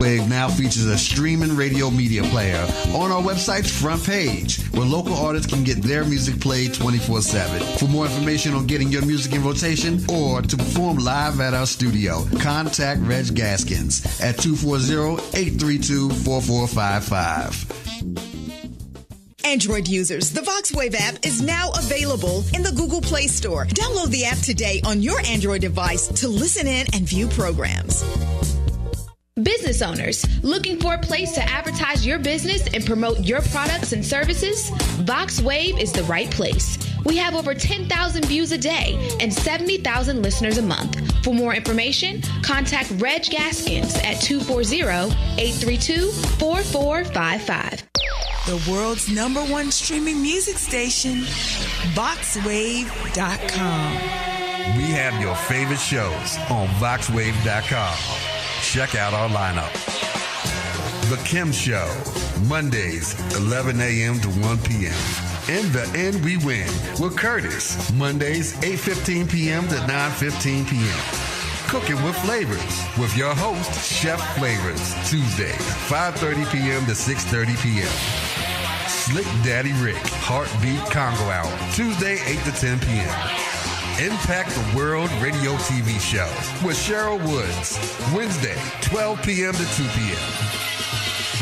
Wave now features a streaming radio media player on our website's front page, where local artists can get their music played 24/7. For more information on getting your music in rotation or to perform live at our studio, contact Reg Gaskins at 240-832-4455. Android users, the VoxWave app is now available in the Google Play Store. Download the app today on your Android device to listen in and view programs. Business owners looking for a place to advertise your business and promote your products and services? VoxWave is the right place. We have over 10,000 views a day and 70,000 listeners a month. For more information, contact Reg Gaskins at 240-832-4455. The world's #1 streaming music station, VoxWave.com. We have your favorite shows on VoxWave.com. Check out our lineup. The Kim Show, Mondays, 11 a.m. to 1 p.m. In the End We Win with Curtis, Mondays, 8:15 p.m. to 9:15 p.m. Cooking with Flavors with your host, Chef Flavors, Tuesdays, 5:30 p.m. to 6:30 p.m. Slick Daddy Rick, Heartbeat Congo Hour, Tuesday, 8 to 10 p.m. Impact the World Radio TV Show with Cheryl Woods, Wednesday, 12 p.m. to 2 p.m.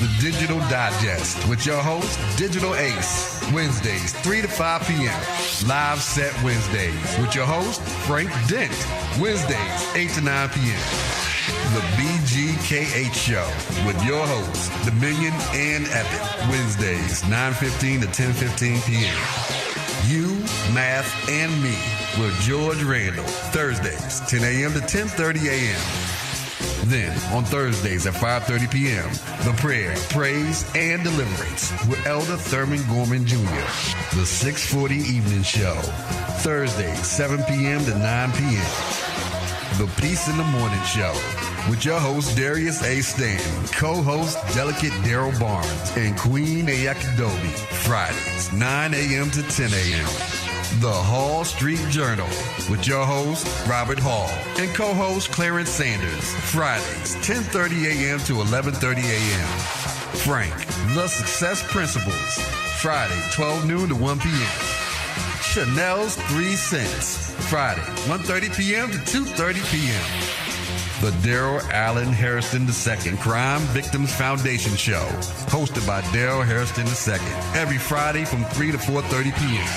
The Digital Digest with your host, Digital Ace, Wednesdays, 3 to 5 p.m. Live Set Wednesdays with your host, Frank Dent, Wednesdays, 8 to 9 p.m. The BGKH Show with your hosts, Dominion and Epic, Wednesdays, 9:15 to 10:15 p.m. You, Math, and Me with George Randall, Thursdays, 10 a.m. to 10:30 a.m. Then, on Thursdays at 5:30 p.m., The Prayer, Praise, and Deliverance with Elder Thurman Gorman Jr., The 640 Evening Show, Thursdays, 7 p.m. to 9 p.m. The Peace in the Morning Show with your host, Darius A. Stanton, co-host, Delicate Daryl Barnes, and Queen Ayakidobi, Fridays, 9 a.m. to 10 a.m. The Hall Street Journal with your host, Robert Hall, and co-host Clarence Sanders, Fridays, 10:30 a.m. to 11:30 a.m. Frank, The Success Principles, Friday, 12 noon to 1 p.m. Chanel's 3 Cents, Friday, 1:30 p.m. to 2:30 p.m. The Daryl Allen Harrison II Crime Victims Foundation Show, hosted by Daryl Harrison II, every Friday from 3 to 4:30 p.m.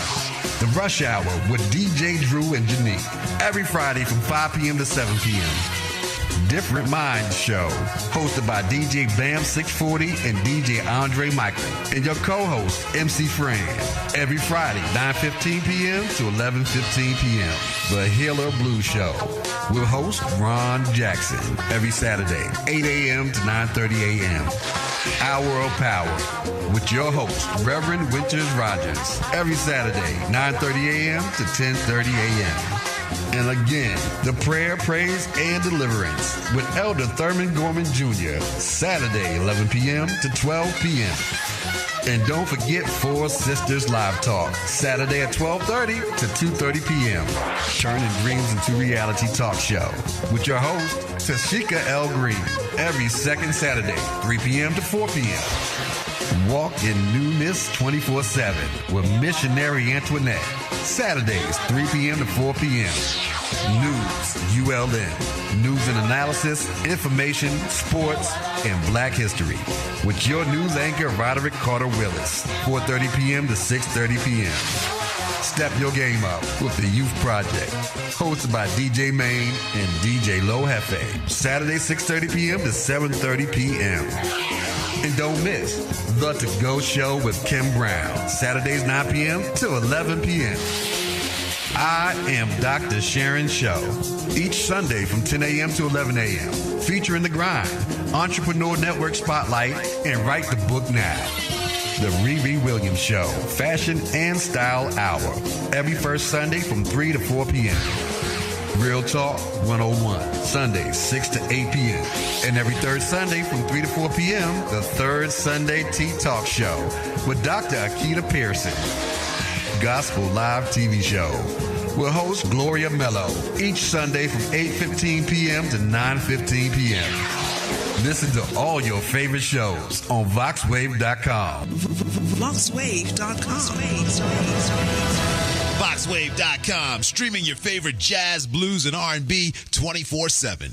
The Rush Hour with DJ Drew and Janique, every Friday from 5 p.m. to 7 p.m. Different Minds Show, hosted by DJ Bam 640 and DJ Andre Michael, and your co-host, MC Fran, every Friday, 9:15 p.m. to 11:15 p.m. The Healer Blues Show, with host Ron Jackson, every Saturday, 8 a.m. to 9:30 a.m. Hour of Power, with your host, Reverend Winters Rogers, every Saturday, 9:30 a.m. to 10:30 a.m. And again, the Prayer, Praise, and Deliverance with Elder Thurman Gorman Jr., Saturday, 11 p.m. to 12 p.m. And don't forget Four Sisters Live Talk, Saturday at 12:30 to 2:30 p.m. Turning dreams into reality talk show with your host, Tashika L. Green, every second Saturday, 3 p.m. to 4 p.m. Walk in Newness 24/7 with Missionary Antoinette, Saturdays, 3 p.m. to 4 p.m. News, ULN, news and analysis, information, sports, and black history with your news anchor, Roderick Carter Willis, 4:30 p.m. to 6:30 p.m. Step your game up with the Youth Project, hosted by DJ Main and DJ Low Hefe, Saturday, 6:30 p.m. to 7:30 p.m. And don't miss The To Go Show with Kim Brown, Saturdays 9 p.m. to 11 p.m. I am Dr. Sharon Show, each Sunday from 10 a.m. to 11 a.m., featuring The Grind, Entrepreneur Network Spotlight, and Write the Book Now. The Riri Williams Show, Fashion and Style Hour, every first Sunday from 3 to 4 p.m. Real Talk 101, Sundays 6 to 8 p.m. And every third Sunday from 3 to 4 p.m., the Third Sunday Tea Talk Show with Dr. Akita Pearson. Gospel Live TV Show with host Gloria Mello, each Sunday from 8:15 p.m. to 9:15 p.m. Listen to all your favorite shows on VoxWave.com. VoxWave.com. VoxWave.com, streaming your favorite jazz, blues, and R&B 24/7.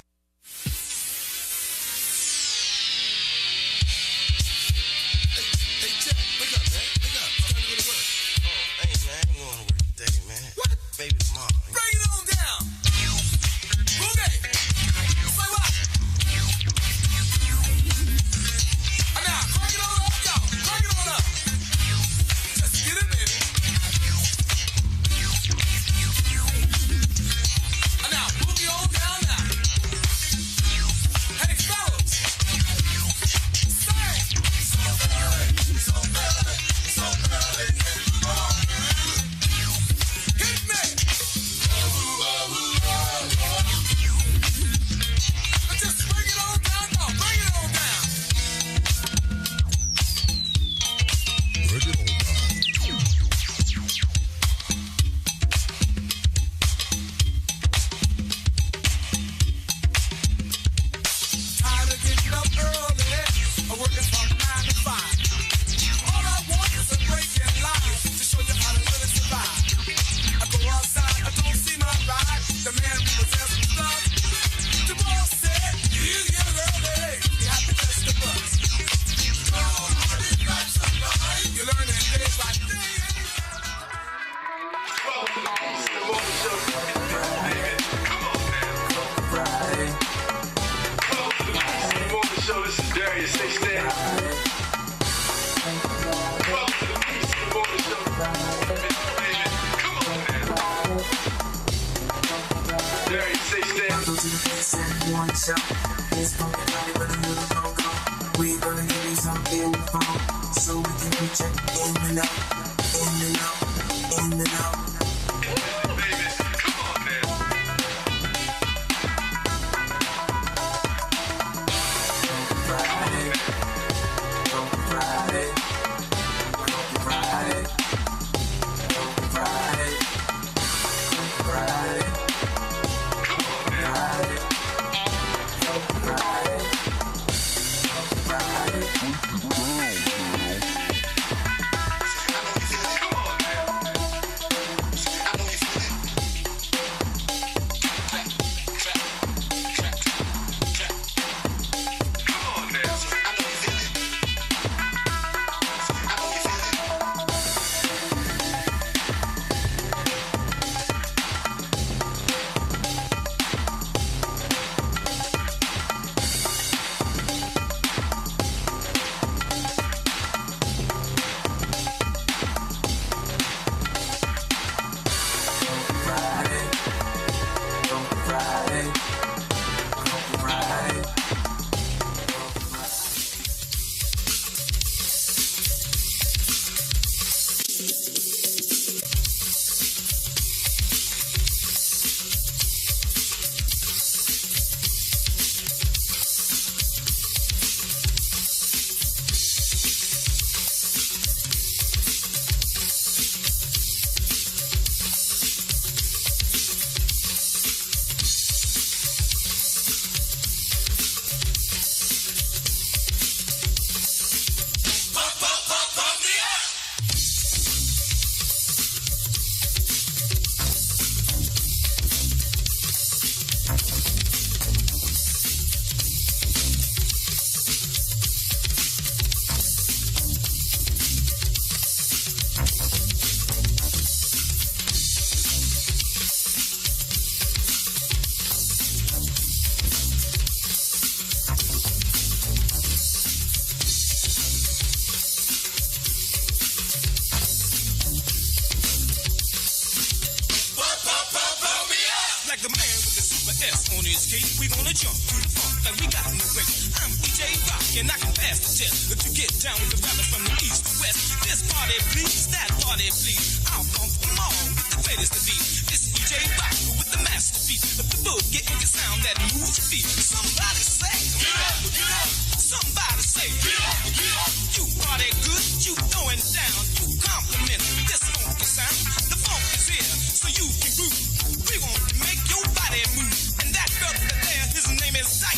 This is Darius, say Stanton. Welcome to the Peace in the Morning Show. Baby, come on now. Darius, say Stanton. We're gonna give you something in the phone so we can reach it in and out, in and out, in and out. Baby, come on now.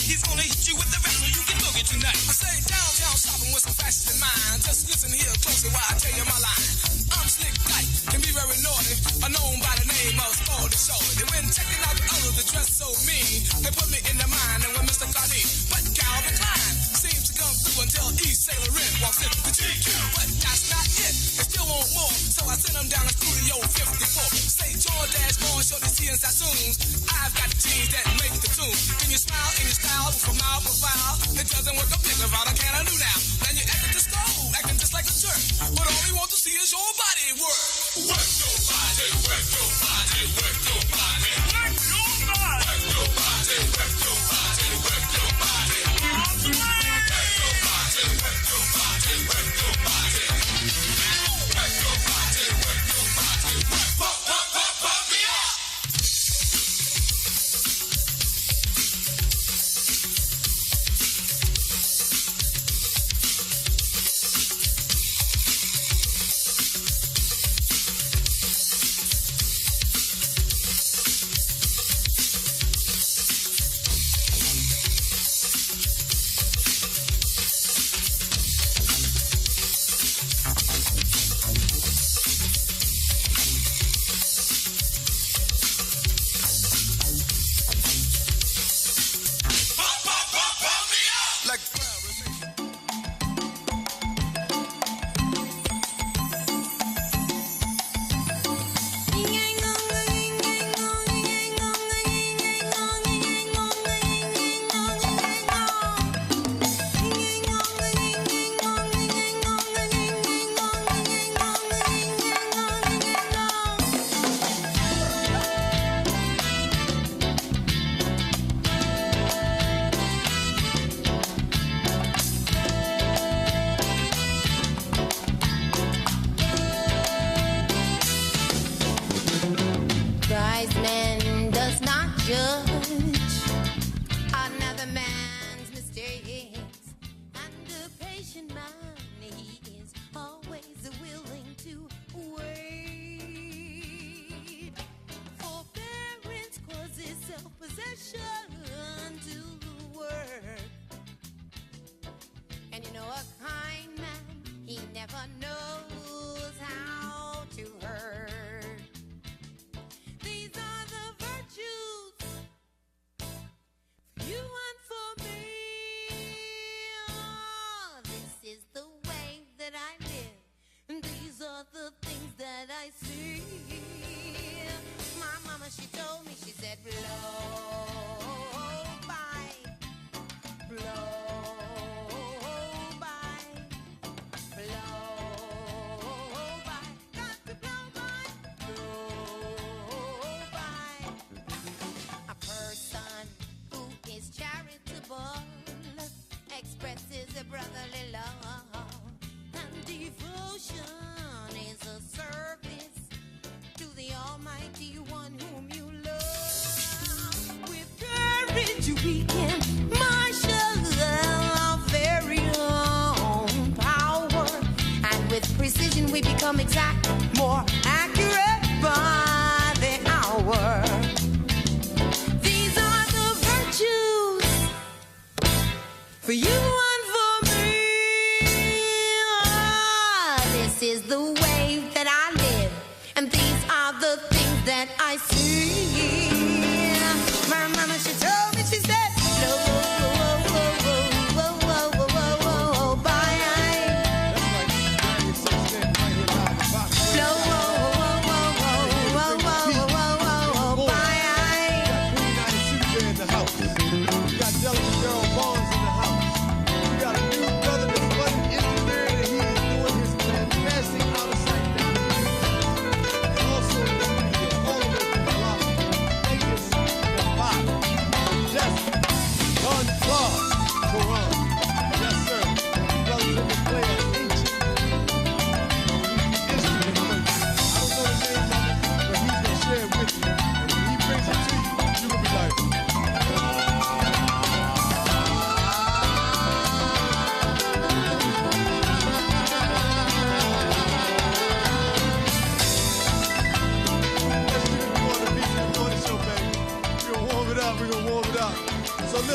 He's gonna hit you with the rest so you can the show. They went checking out the others that dress so mean. They put me in the mind and when Mr. Claude, but Calvin Klein seems to come through until East Sailor Red walks in the GQ. But that's not it. They still want more, so I sent them down to Studio 54. Say George Dash Boy, show the T and Sassoons. I've got the jeans that make the tune. Can you smile in your style from mile profile? It doesn't work a bit about a can I do now. Then you act at the stove, acting just like a jerk. But all we want to see is your body work. Work your body, work your body, work your body. Work your body. Work your body, work your body, work your body. Work your body, work your body, work your body. Work your body, work your body, work. Pump me up. We can marshal our very own power, and with precision we become exact, more accurate by the hour. These are the virtues for you and for me. This is the way that I live, and these are the things that I see. My mama, she told me, she said,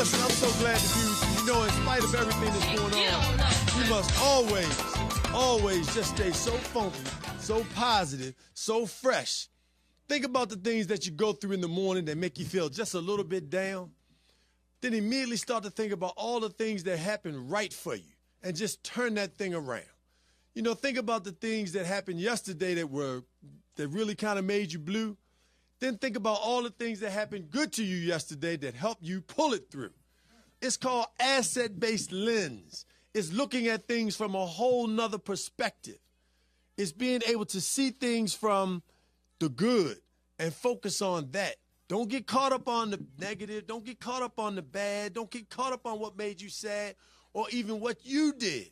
listen, I'm so glad to be with you. You know, in spite of everything that's going on, we must always just stay so funky, so positive, so fresh, Think about the things that you go through in the morning that make you feel just a little bit down. Then immediately start to think about all the things that happen right for you and just turn that thing around. You know, think about the things that happened yesterday that really kind of made you blue. Then think about all the things that happened good to you yesterday that helped you pull it through. It's called asset-based lens. It's looking at things from a whole nother perspective. It's being able to see things from the good and focus on that. Don't get caught up on the negative. Don't get caught up on the bad. Don't get caught up on what made you sad or even what you did.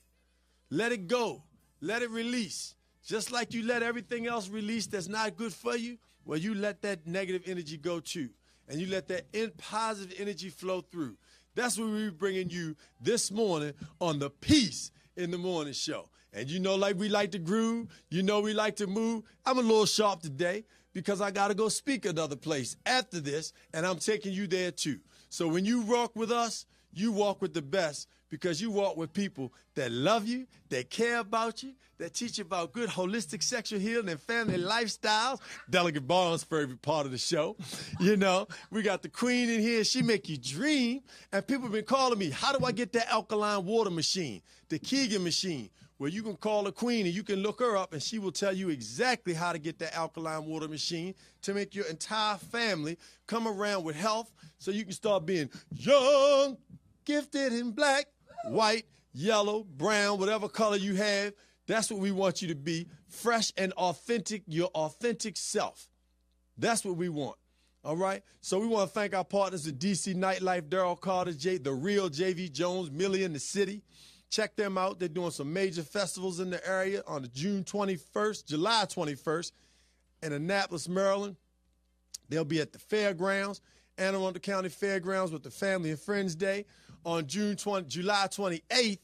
Let it go. Let it release. Just like you let everything else release that's not good for you, well, you let that negative energy go too. And you let that positive energy flow through. That's what we're bringing you this morning on the Peace in the Morning show. And you know, like we like to groove, you know we like to move. I'm a little sharp today because I got to go speak another place after this, and I'm taking you there too. So when you walk with us, you walk with the best because you walk with people that love you, that care about you, that teach you about good holistic sexual healing and family lifestyles. Delegate Barnes' favorite part of the show. You know, we got the queen in here. She make you dream. And people have been calling me, how do I get that alkaline water machine, the Keegan machine? Well, you can call the queen and you can look her up and she will tell you exactly how to get that alkaline water machine to make your entire family come around with health so you can start being young, gifted in black, white, yellow, brown, whatever color you have. That's what we want you to be, fresh and authentic, your authentic self. That's what we want, all right? So we want to thank our partners at DC Nightlife, Daryl Carter, The Real, J.V. Jones, Millie in the City. Check them out. They're doing some major festivals in the area on the July 21st in Annapolis, Maryland. They'll be at the fairgrounds, Anne Arundel County Fairgrounds with the Family and Friends Day. On July 28th,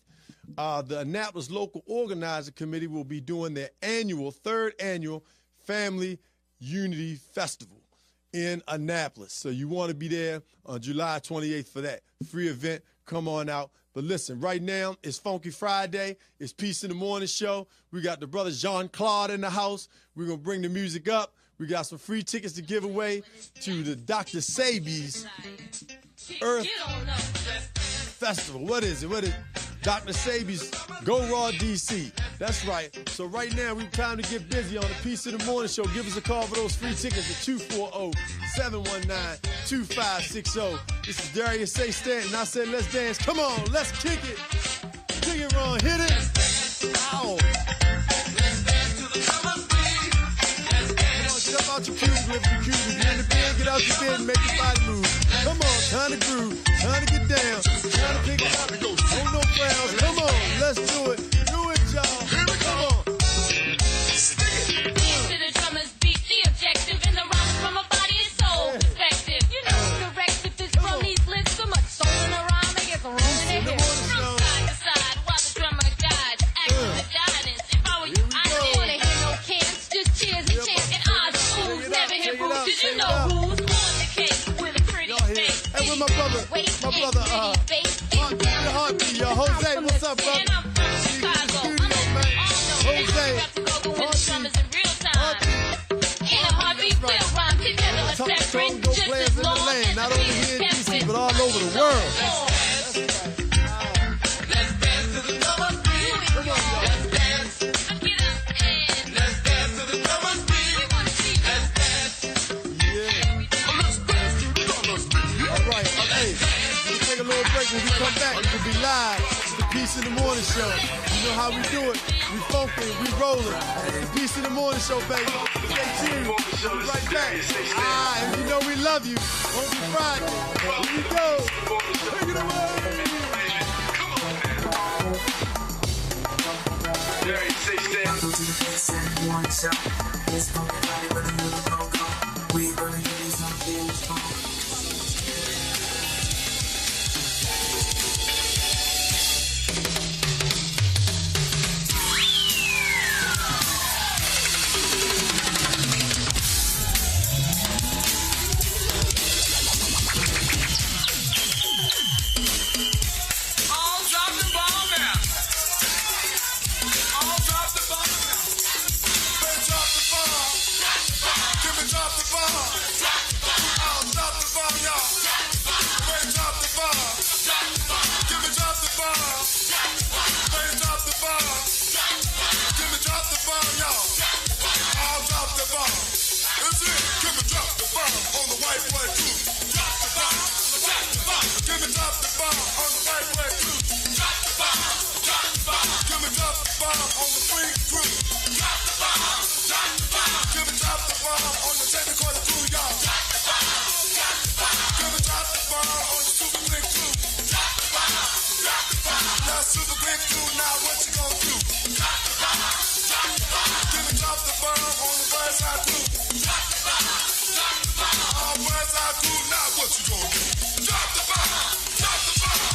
the Annapolis Local Organizer Committee will be doing their third annual Family Unity Festival in Annapolis. So you want to be there on July 28th for that free event. Come on out. But listen, right now, it's Funky Friday. It's Peace in the Morning show. We got the brother Claude in the house. We're going to bring the music up. We got some free tickets to give away to the Dr. Sabi's Earth Festival. What is it? Dr. Sabi's Go Raw DC. That's right. So right now, we're time to get busy on the Peace in the Morning show. Give us a call for those free tickets at 240-719-2560. This is Darius Say Stanton. I said, let's dance. Come on, let's kick it. Kick it, Ron. Hit it. Ow. Get up out your cube, lift your cube. If you're in the bed, get out your bed and make your body move. Come on, time to groove, time to get down, time to pick it up. Oh, no frowns. Come on, let's do it. Do it, y'all. Come on. To the drummers beat the objective in the rhymes from a body and soul perspective. You know, directive is from these lips. So much soul in the rhyme, they get the roll in their hips. From side to side while the drummer guides. Acting the guidance. If I were you, I don't want to hear no cans, just cheers and chants and odds. Fools never hear rules, cause you know who's on the case with a pretty face. Hey, with my brother, Heartbeat, yo. Jose, what's up, brother? And I'm from Chicago. I'm in Jose, Heartbeat will rhyme together. Let's separate just as long as not only here in DC, but all over the world. Let's dance to the drummer's beat. Come on, y'all. Let's dance. Get up and let's dance to the drummer's beat. We want to see let's dance. Yeah. Let's dance to the drummer's beat. All right, hey, we'll take a little break. When we come back, we'll be live. It's the Peace in the Morning show. You know how we do it. We funky, we rolling. It's the Peace in the Morning show, baby. Stay tuned. We'll be right back. And you know we love you. Funky Friday. Here we go. Take it away. Darius Say Stanton. Drop the you gonna do? Drop the bomb, drop the bomb. Give me drop the bomb on the birds I do. Drop the bomb, drop the bomb. All birds I do, now what you gonna do? Drop the bomb, drop the bomb.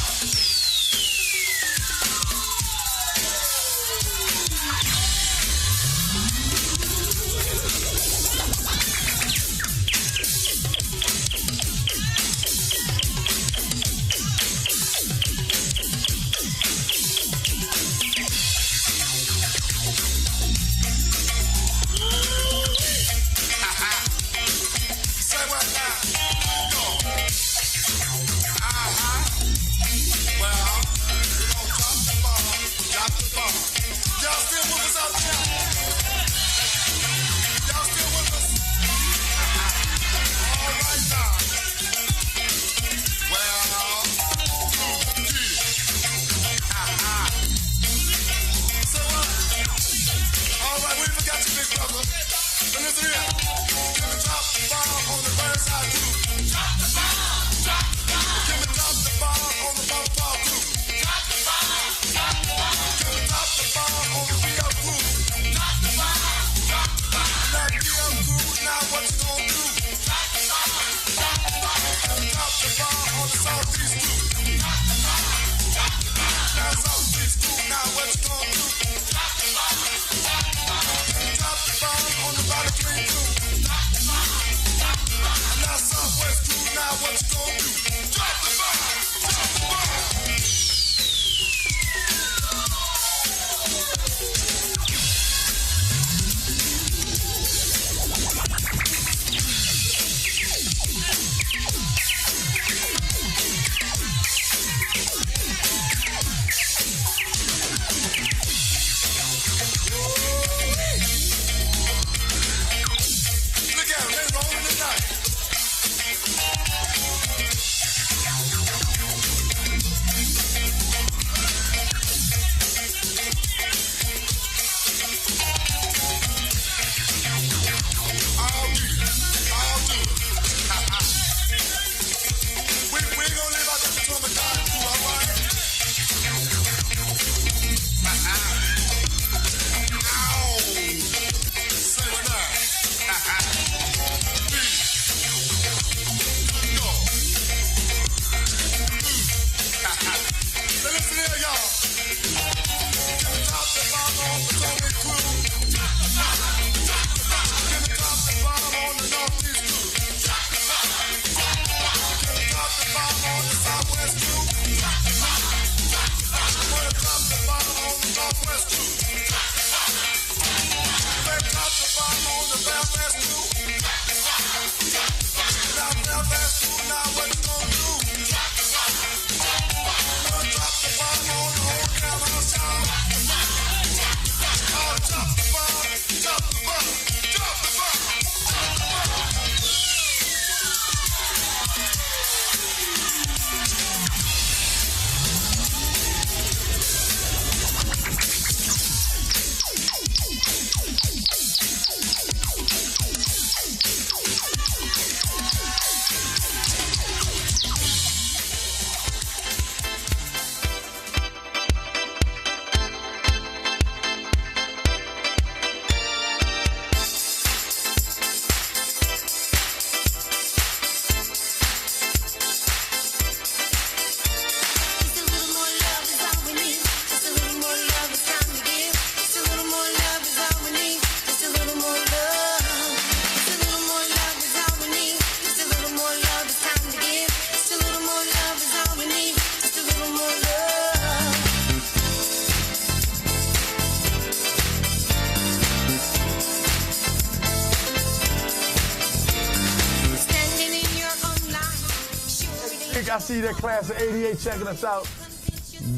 I see that class of 88 checking us out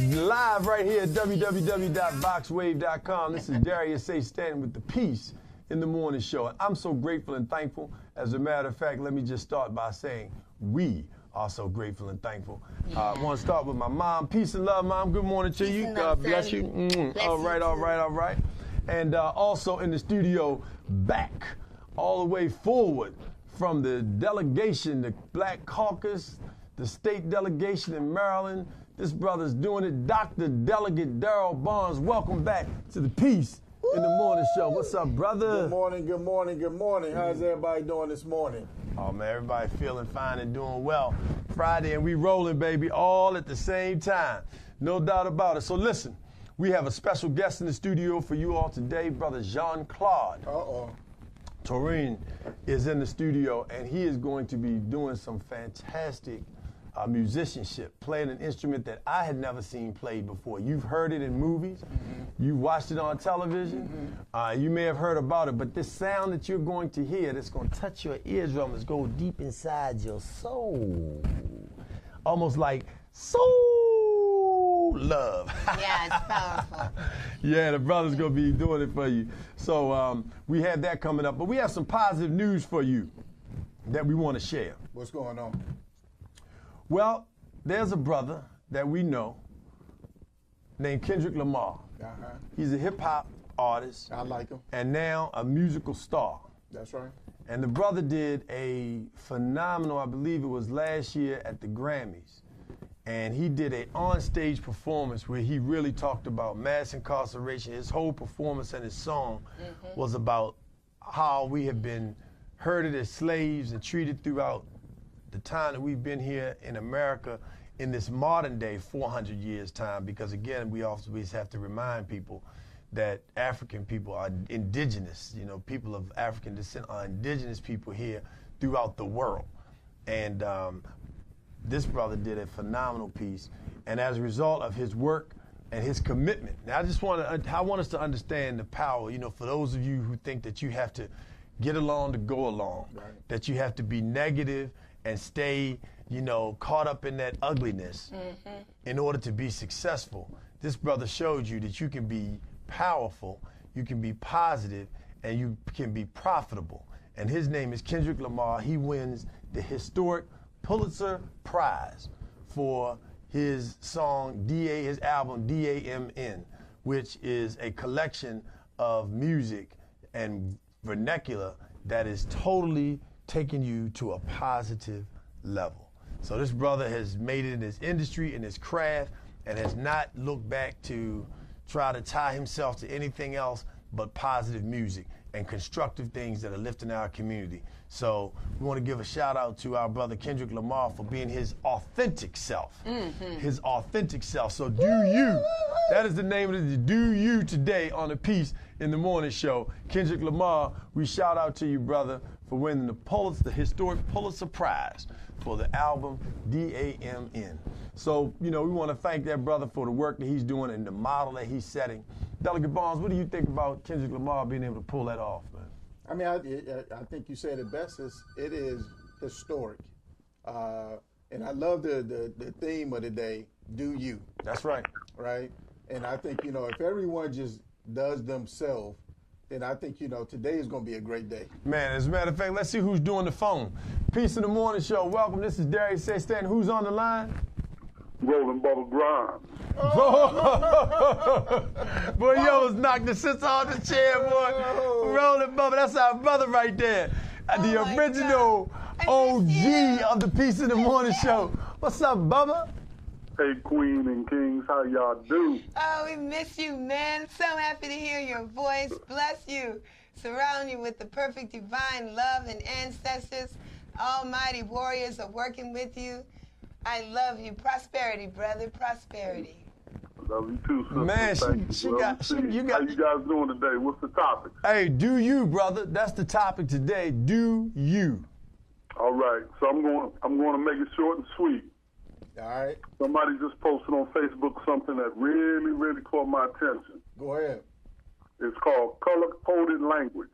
live right here at www.voxwave.com. This is Darius Stanton with the Peace in the Morning Show. And I'm so grateful and thankful. As a matter of fact, let me just start by saying we are so grateful and thankful. I want to start with my mom. Peace and love, Mom. Good morning to you. God bless you. All right. And also in the studio, back all the way forward from the delegation, the Black Caucus, the state delegation in Maryland. This brother's doing it. Dr. Delegate Darryl Barnes, welcome back to the Peace in the Morning Show. What's up, brother? Good morning, good morning, good morning. How's everybody doing this morning? Oh, man, everybody feeling fine and doing well. Friday, and we rolling, baby, all at the same time. No doubt about it. So listen, we have a special guest in the studio for you all today, brother Jean-Claude. Toran is in the studio, and he is going to be doing some fantastic musicianship, playing an instrument that I had never seen played before. You've heard it in movies. You've watched it on television. You may have heard about it, but this sound that you're going to hear that's going to touch your eardrums, go deep inside your soul. Almost like soul love. Yeah, it's powerful. Yeah, the brother's going to be doing it for you. So we have that coming up, but we have some positive news for you that we want to share. What's going on? Well, there's a brother that we know named Kendrick Lamar. He's a hip-hop artist. I like him. And now a musical star. That's right. And the brother did a phenomenal, I believe it was last year at the Grammys. And he did an on-stage performance where he really talked about mass incarceration. His whole performance and his song was about how we have been herded as slaves and treated throughout the time that we've been here in America in this modern day 400 years time, because again, we always have to remind people that African people are indigenous, people of African descent are indigenous people here throughout the world. And this brother did a phenomenal piece, and as a result of his work and his commitment, now I want us to understand the power, for those of you who think that you have to get along to go along, that you have to be negative and stay, caught up in that ugliness in order to be successful. This brother showed you that you can be powerful, you can be positive, and you can be profitable. And his name is Kendrick Lamar. He wins the historic Pulitzer Prize for his song, his album, D-A-M-N, which is a collection of music and vernacular that is totally taking you to a positive level. So this brother has made it in his industry, in his craft, and has not looked back to try to tie himself to anything else but positive music and constructive things that are lifting our community. So we want to give a shout out to our brother Kendrick Lamar for being his authentic self. His authentic self. So do you. That is the name of it. Do you today on the Peace in the Morning Show. Kendrick Lamar, we shout out to you, brother, for winning the historic Pulitzer Prize for the album D-A-M-N. So, we want to thank that brother for the work that he's doing and the model that he's setting. Delegate Barnes, what do you think about Kendrick Lamar being able to pull that off, man? I mean, I think you said it best. It is historic. And I love the theme of the day, do you. That's right. Right? And I think, if everyone just does themselves, then I think, today is going to be a great day. Man, as a matter of fact, let's see who's doing the phone. Peace in the Morning Show. Welcome. This is Darius Stanton. Who's on the line? Rolling Bubba Grimes. Boy, you almost knocked the sense off the chair, boy. Rolling Bubba, that's our brother right there. The original OG of the Peace in the Morning Show. What's up, Bubba? Hey, Queen and Kings, how y'all do? Oh, we miss you, man. So happy to hear your voice. Bless you. Surround you with the perfect divine love and ancestors. Almighty warriors are working with you. I love you. Prosperity, brother. Prosperity. Love you too, sister. Man, you got. How you guys doing today? What's the topic? Hey, do you, brother? That's the topic today. Do you? All right. So I'm going to make it short and sweet. All right. Somebody just posted on Facebook something that really, really caught my attention. Go ahead. It's called color-coded language.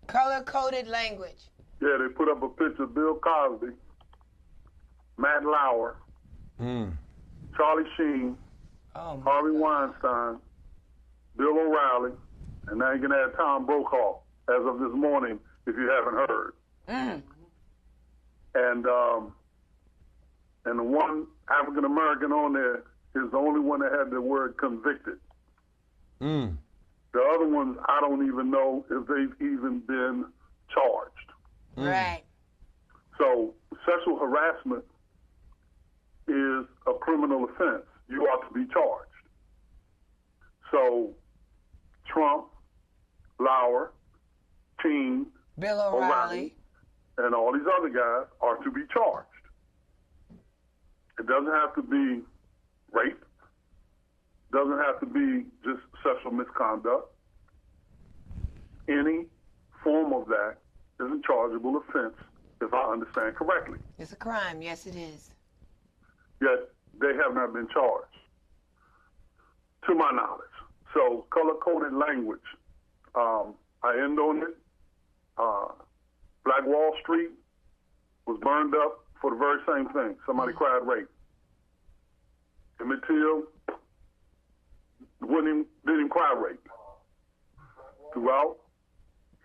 Color-coded language. Yeah, they put up a picture of Bill Cosby, Matt Lauer, Charlie Sheen, Harvey Weinstein, Bill O'Reilly, and now you can add Tom Brokaw as of this morning if you haven't heard. And the one African American on there is the only one that had the word convicted. The other ones, I don't even know if they've even been charged. Right. So sexual harassment is a criminal offense. You ought to be charged. So Trump, Lauer, King, Bill O'Reilly, and all these other guys are to be charged. It doesn't have to be rape. Doesn't have to be just sexual misconduct. Any form of that is a chargeable offense, if I understand correctly. It's a crime. Yes, it is. Yet they have not been charged, to my knowledge. So color-coded language, I end on it. Black Wall Street was burned up for the very same thing. Somebody cried rape. Emmett Till didn't even cry rape. Throughout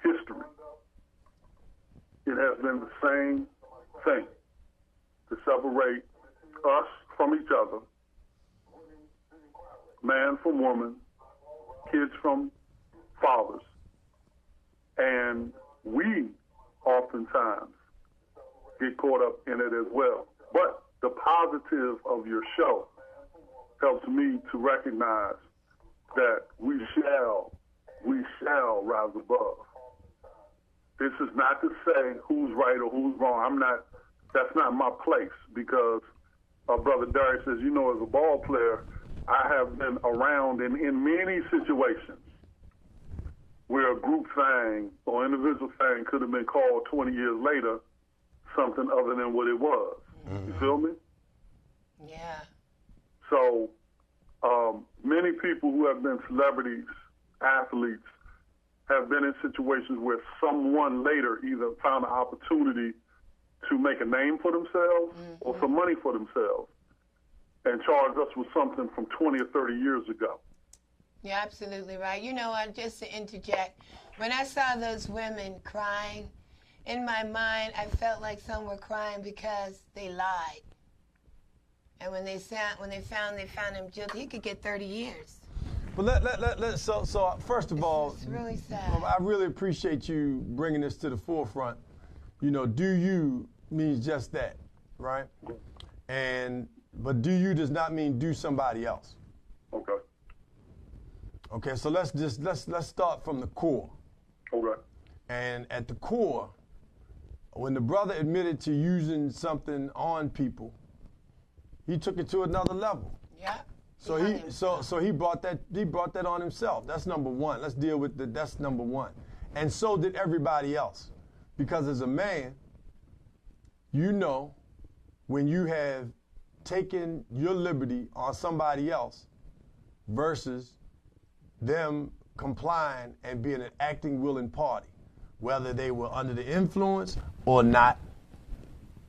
history, it has been the same thing to separate us from each other, man from woman, kids from fathers. And we oftentimes get caught up in it as well. But the positive of your show helps me to recognize that we shall rise above. This is not to say who's right or who's wrong. That's not my place, because Brother Darius, as you know, as a ball player, I have been around in many situations where a group thing or individual thing could have been called 20 years later something other than what it was. Mm-hmm. You feel me? Yeah. So many people who have been celebrities, athletes, have been in situations where someone later either found an opportunity to make a name for themselves or some money for themselves and charged us with something from 20 or 30 years ago. You're absolutely right. You know, just to interject, when I saw those women crying, in my mind, I felt like some were crying because they lied. And when they found him guilty, he could get 30 years. But so first of all, it's really sad. I really appreciate you bringing this to the forefront. You know, do you means just that, right? But do you does not mean do somebody else. Okay. Okay, so let's start from the core. Okay. And at the core, when the brother admitted to using something on people, he took it to another level. Yeah. So he brought that on himself. That's number one. Let's deal with that's number one. And so did everybody else. Because as a man, you know when you have taken your liberty on somebody else versus them complying and being an acting willing party, whether they were under the influence or not.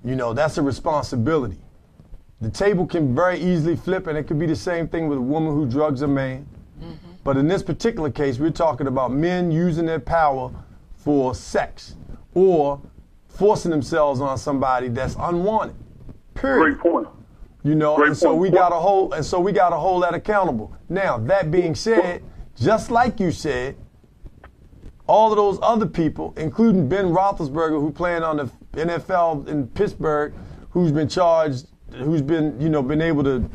You know, that's a responsibility. The table can very easily flip, and it could be the same thing with a woman who drugs a man. Mm-hmm. But in this particular case, we're talking about men using their power for sex or forcing themselves on somebody that's unwanted. Period. Great point. You know, Great and so point. we gotta hold that accountable. Now, that being said, just like you said, all of those other people, including Ben Roethlisberger, who playing on the NFL in Pittsburgh, who's been charged, who's been, been able to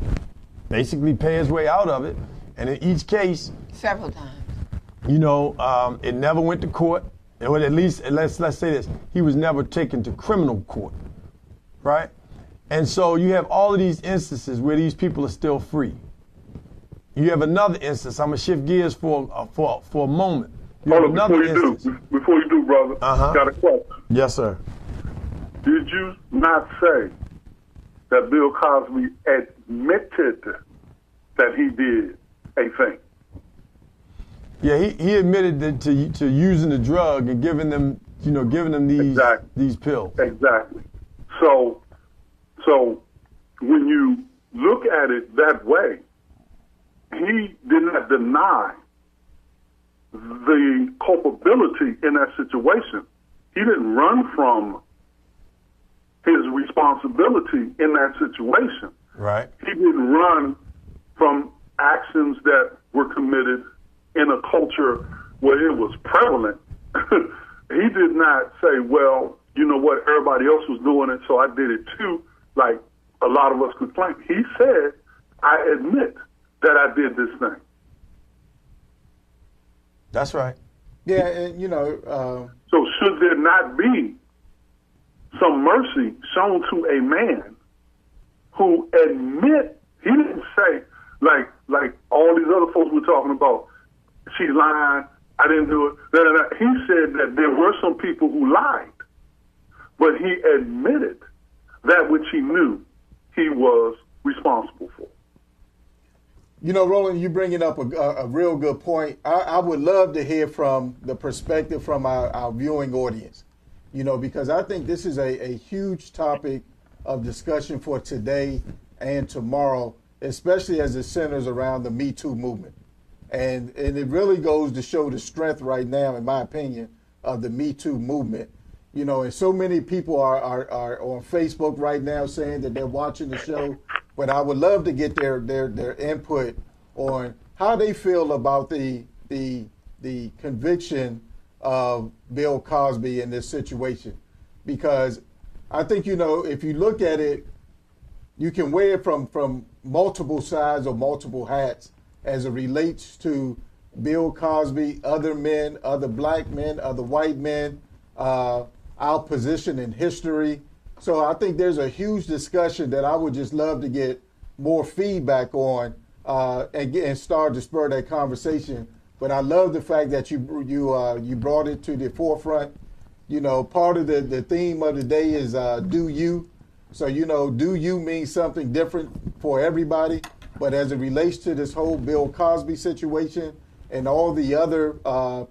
basically pay his way out of it, and in each case, several times, it never went to court. Or at least, let's say this, he was never taken to criminal court, right? And so you have all of these instances where these people are still free. You have another instance. I'm gonna shift gears for a moment. Before you do, brother, got a question. Yes, sir. Did you not say that Bill Cosby admitted that he did a thing? Yeah, he admitted to using the drug and giving them these pills. Exactly. So when you look at it that way, he did not deny the culpability in that situation. He didn't run from his responsibility in that situation. Right. He didn't run from actions that were committed in a culture where it was prevalent. He did not say, well, you know what, everybody else was doing it, so I did it too, like a lot of us could claim. He said, I admit that I did this thing. That's right. Yeah, and, you know. So should there not be some mercy shown to a man who admit, he didn't say, like all these other folks we're talking about, she's lying, I didn't do it. He said that there were some people who lied, but he admitted that which he knew he was responsible for. You know, Roland, you bringing up a real good point. I would love to hear from the perspective from our viewing audience, you know, because I think this is a huge topic of discussion for today and tomorrow, especially as it centers around the Me Too movement. And it really goes to show the strength right now, in my opinion, of the Me Too movement. You know, and so many people are on Facebook right now saying that they're watching the show, but I would love to get their input on how they feel about the conviction of Bill Cosby in this situation. Because I think, you know, if you look at it, you can wear it from multiple sides or multiple hats as it relates to Bill Cosby, other men, other black men, other white men, our position in history. So I think there's a huge discussion that I would just love to get more feedback on and start to spur that conversation. But I love the fact that you brought it to the forefront. You know, part of the theme of the day is do you. So, you know, do you means something different for everybody. But as it relates to this whole Bill Cosby situation and all the other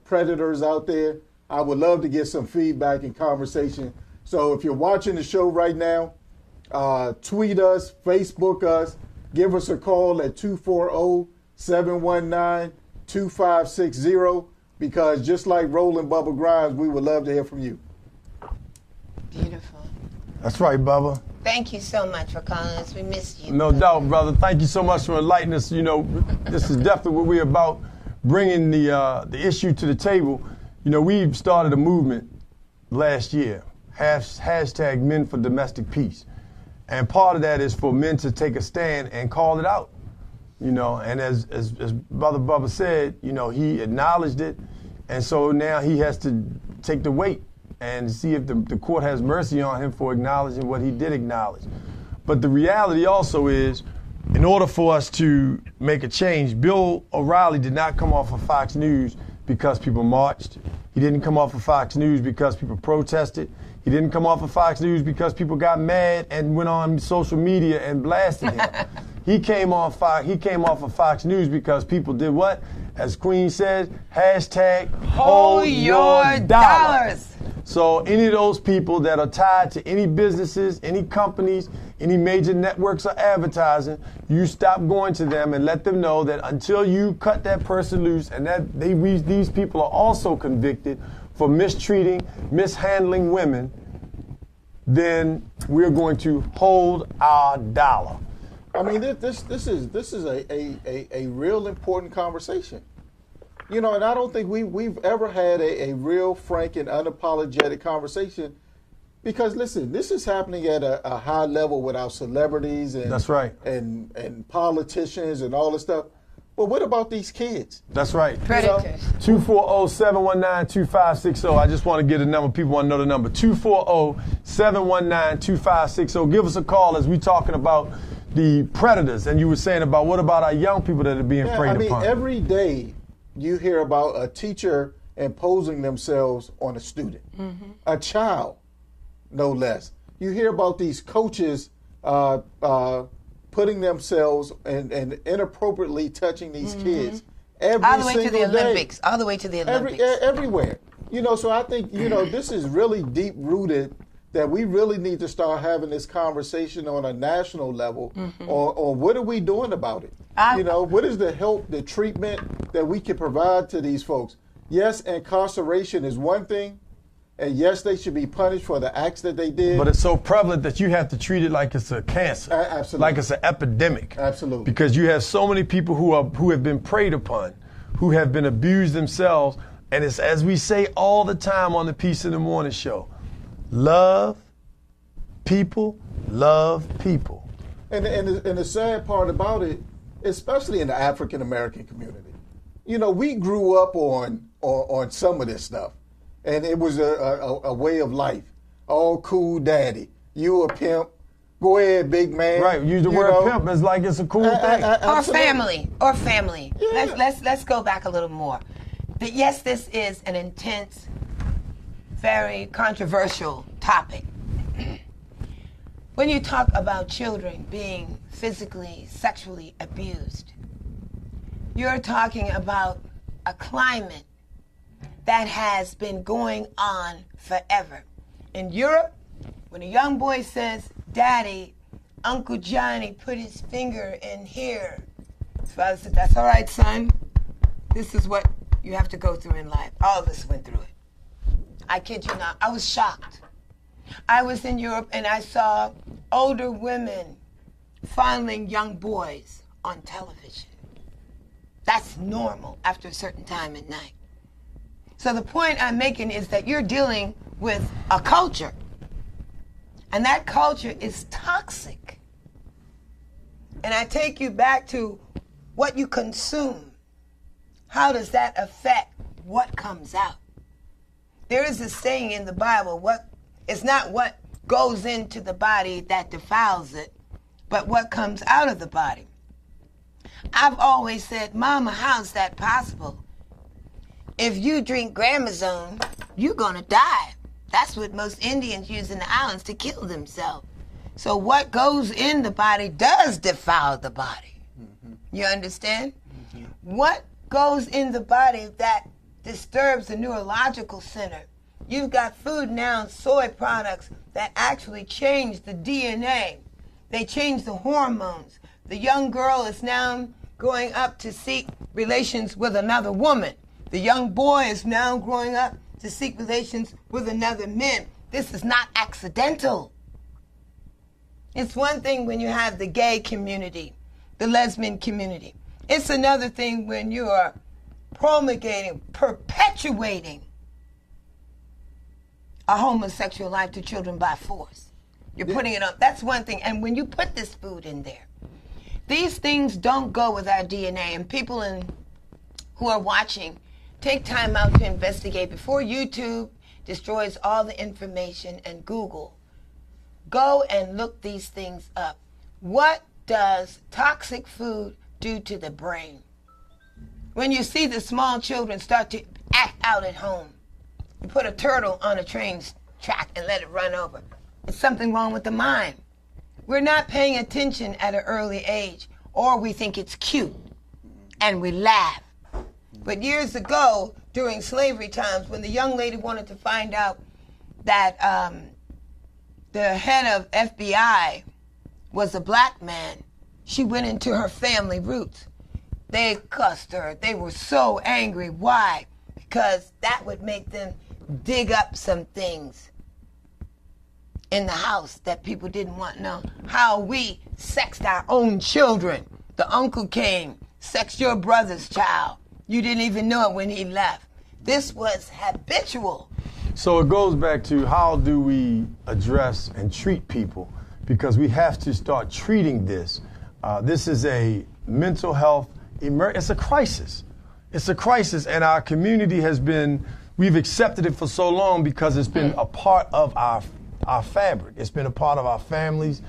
predators out there, I would love to get some feedback and conversation. So if you're watching the show right now, tweet us, Facebook us, give us a call at 240-719-2560, because just like Roland Bubba Grimes, we would love to hear from you. Beautiful. That's right, Bubba. Thank you so much for calling us. We missed you. No doubt, brother. Thank you so much for enlightening us. You know, this is definitely what we're about, bringing the issue to the table. You know, we've started a movement last year, hashtag Men for Domestic Peace. And part of that is for men to take a stand and call it out. You know, and as Brother Bubba said, you know, he acknowledged it. And so now he has to take the weight and see if the court has mercy on him for acknowledging what he did acknowledge. But the reality also is, in order for us to make a change, Bill O'Reilly did not come off of Fox News because people marched. He didn't come off of Fox News because people protested. He didn't come off of Fox News because people got mad and went on social media and blasted him. He came off of Fox News because people did what? As Queen said, hashtag hold your dollars. So any of those people that are tied to any businesses, any companies, any major networks or advertising, you stop going to them and let them know that until you cut that person loose, and that these people are also convicted for mistreating, mishandling women, then we're going to hold our dollar. I mean, this is a real important conversation. You know, and I don't think we've ever had a real frank and unapologetic conversation, because listen, this is happening at a high level with our celebrities and that's right, and politicians and all this stuff. But what about these kids? That's right. Predators. 240-719-2560. I just want to get a number. People want to know the number. 240-719-2560. Give us a call as we're talking about the predators. And you were saying about what about our young people that are being preyed upon? Every day you hear about a teacher imposing themselves on a student, a child, no less. You hear about these coaches putting themselves and inappropriately touching these kids every all the way single to the day. Olympics. All the way to the Olympics. Everywhere. You know, so I think, you know, this is really deep rooted, that we really need to start having this conversation on a national level, or what are we doing about it? You know, what is the help, the treatment that we can provide to these folks? Yes, incarceration is one thing, and yes, they should be punished for the acts that they did. But it's so prevalent that you have to treat it like it's a cancer, absolutely, like it's an epidemic. Absolutely. Because you have so many people who have been preyed upon, who have been abused themselves, and it's as we say all the time on the Peace in the Morning show, love people, love people. And the sad part about it, especially in the African American community, we grew up on some of this stuff, and it was a way of life. Oh, cool daddy, you a pimp. Go ahead, big man. Right, use the word pimp as like it's a cool thing. Or family. Yeah. Let's go back a little more. But yes, this is an intense, very controversial topic. When you talk about children being physically, sexually abused, you're talking about a climate that has been going on forever. In Europe, when a young boy says, Daddy, Uncle Johnny put his finger in here, his father said, that's all right, son. This is what you have to go through in life. All of us went through it. I kid you not. I was shocked. I was in Europe and I saw older women fondling young boys on television. That's normal after a certain time at night. So the point I'm making is that you're dealing with a culture. And that culture is toxic. And I take you back to what you consume. How does that affect what comes out? There is a saying in the Bible, it's not what goes into the body that defiles it, but what comes out of the body. I've always said, Mama, how's that possible? If you drink Gramazone, you're gonna die. That's what most Indians use in the islands to kill themselves. So what goes in the body does defile the body. Mm-hmm. You understand? Mm-hmm. What goes in the body that disturbs the neurological center? You've got food now, soy products, that actually change the DNA. They change the hormones. The young girl is now growing up to seek relations with another woman. The young boy is now growing up to seek relations with another man. This is not accidental. It's one thing when you have the gay community, the lesbian community. It's another thing when you are promulgating, perpetuating a homosexual life to children by force. You're putting it up. That's one thing. And when you put this food in there, these things don't go with our DNA. And people who are watching, take time out to investigate before YouTube destroys all the information and Google. Go and look these things up. What does toxic food do to the brain? When you see the small children start to act out at home, you put a turtle on a train track and let it run over. It's something wrong with the mind. We're not paying attention at an early age, or we think it's cute and we laugh. But years ago, during slavery times, when the young lady wanted to find out that the head of FBI was a black man, she went into her family roots. They cussed her. They were so angry. Why? Because that would make them dig up some things in the house that people didn't want to know. How we sexed our own children. The uncle came, sexed your brother's child. You didn't even know it when he left. This was habitual. So it goes back to how do we address and treat people, because we have to start treating this. This is a mental health, it's a crisis. It's a crisis, and our community we've accepted it for so long because it's been a part of our fabric. It's been a part of our families,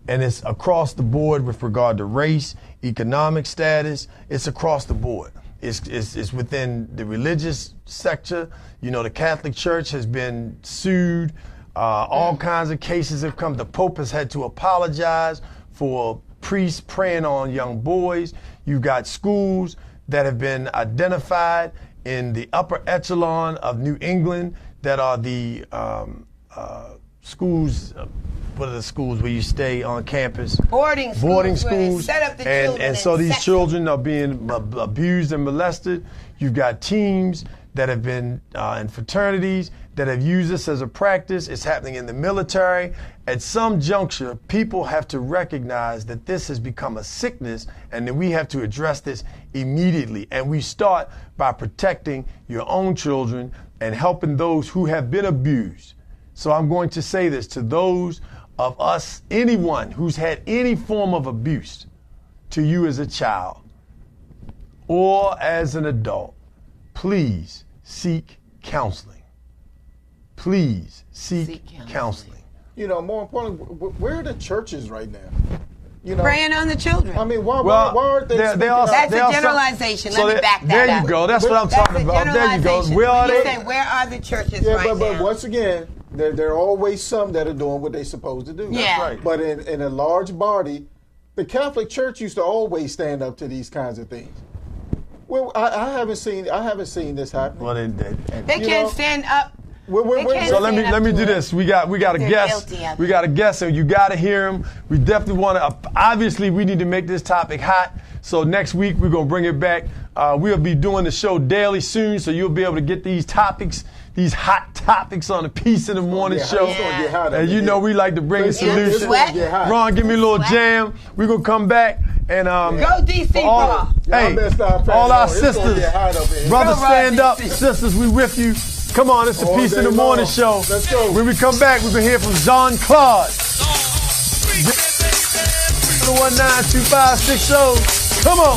and it's across the board with regard to race, economic status. It's across the board. It's within the religious sector. You know, the Catholic Church has been sued. All kinds of cases have come. The Pope has had to apologize for priests preying on young boys. You've got schools that have been identified in the upper echelon of New England that are the schools. What are the schools where you stay on campus? Boarding schools. Where they set up the children and so these children are being abused and molested. You've got teams that have been in fraternities that have used this as a practice. It's happening in the military. At some juncture, people have to recognize that this has become a sickness and that we have to address this immediately. And we start by protecting your own children and helping those who have been abused So I'm going to say this to those of us, anyone who's had any form of abuse to you as a child or as an adult, please seek counseling. Please seek counseling. You know, more importantly, where are the churches right now? You know, preying on the children. I mean, why aren't they? That's a generalization. Let me back that there up. you go. That's what I'm talking about. There you go. Where are they? Where are the churches right now? But once again, there are always some that are doing what they're supposed to do. Yeah. That's right. But in a large body, the Catholic Church used to always stand up to these kinds of things. Well, I haven't seen this happen. Well, they can't stand up. So let me do this. We got a guest. We got a guest, and you got to hear him. We definitely want to. Obviously, we need to make this topic hot. So next week we're gonna bring it back. We'll be doing the show daily soon, so you'll be able to get these topics, these hot topics on the Peace in the Morning show. And you know we like to bring solutions. Ron, give me a little jam. We're gonna come back and go DC Raw. Hey, all our sisters, brothers, stand up, sisters, we with you. Come on, it's the Peace in the Morning show. Let's go. When we come back, we're going to hear from Claude. 1-92560. Come on.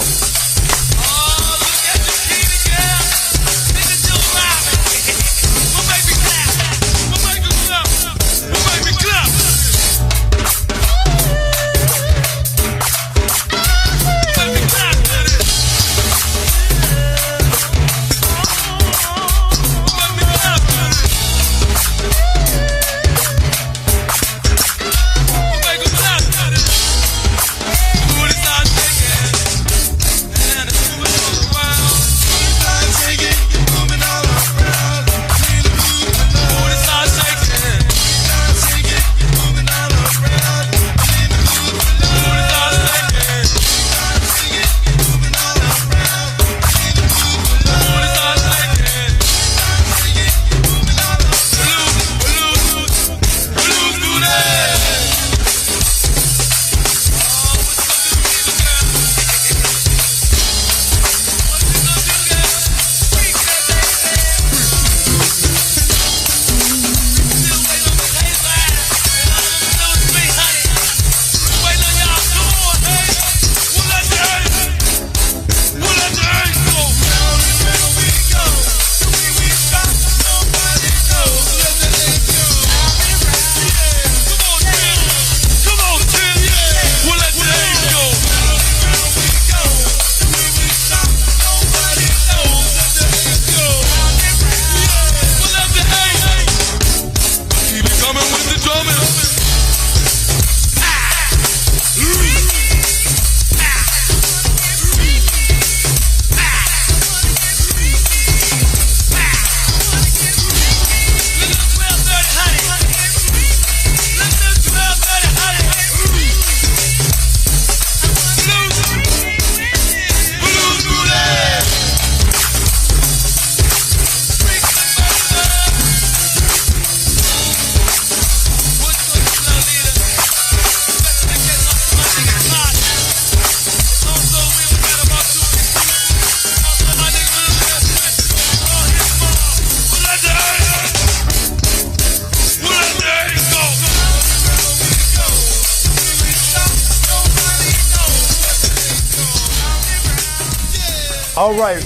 All right,